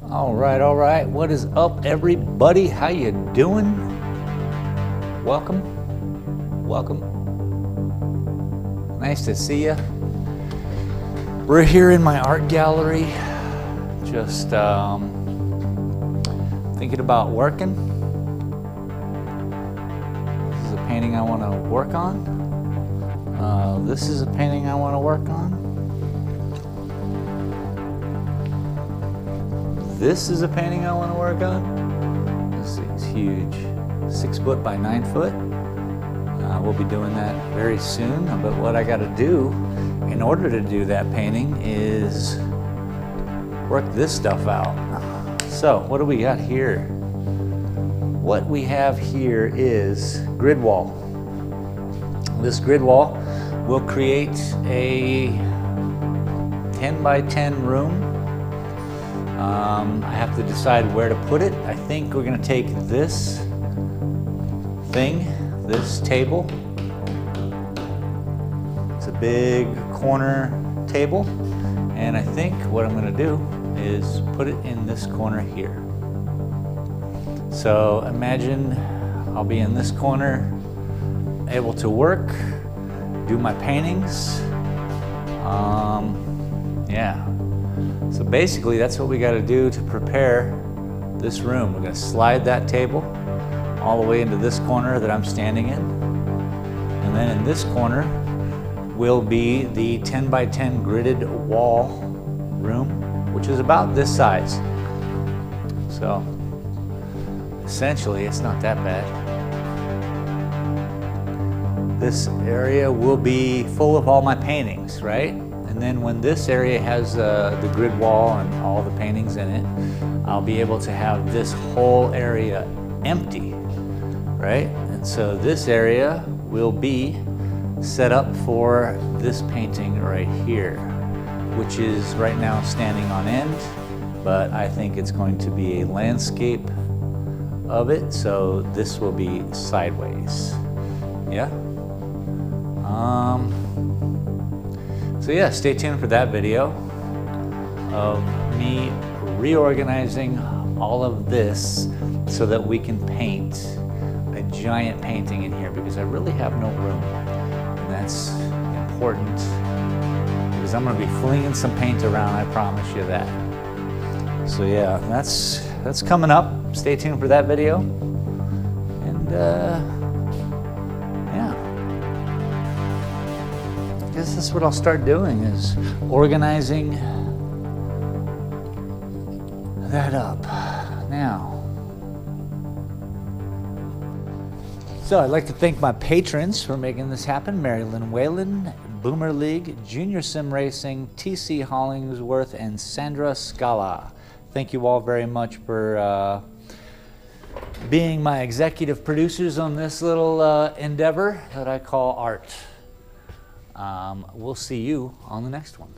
All right. What is up, everybody? How you doing? Welcome. Nice to see you. We're here in my art gallery, just thinking about working. This is a painting I want to work on. This is a painting I want to work on. This is a painting I want to work on. This thing's huge, 6 foot by 9 foot. We'll be doing that very soon, but what I got to do in order to do that painting is work this stuff out. So what do we got here? What we have here is grid wall. This grid wall will create a 10 by 10 room. I have to decide where to put it. I think we're going to take this thing, this table. It's a big corner table, and I think what I'm going to do is put it in this corner here. So imagine I'll be in this corner, able to work, do my paintings. Yeah. So basically that's what we got to do to prepare this room. We're going to slide that table all the way into this corner that I'm standing in. And then in this corner will be the 10 by 10 gridded wall room, which is about this size. So essentially it's not that bad. This area will be full of all my paintings, right? And then when this area has the grid wall and all the paintings in it, I'll be able to have this whole area empty, right? And so this area will be set up for this painting right here, which is right now standing on end, but I think it's going to be a landscape of it, so this will be sideways. Yeah? So yeah, stay tuned for that video of me reorganizing all of this so that we can paint a giant painting in here, because I really have no room. And that's important because I'm going to be flinging some paint around, I promise you that. So yeah, that's coming up. Stay tuned for that video. And yeah. I guess that's what I'll start doing, is organizing that up now. So I'd like to thank my patrons for making this happen: Marilyn Whalen, Boomer League, Junior Sim Racing, TC Hollingsworth, and Sandra Scala. Thank you all very much for being my executive producers on this little endeavor that I call art. We'll see you on the next one.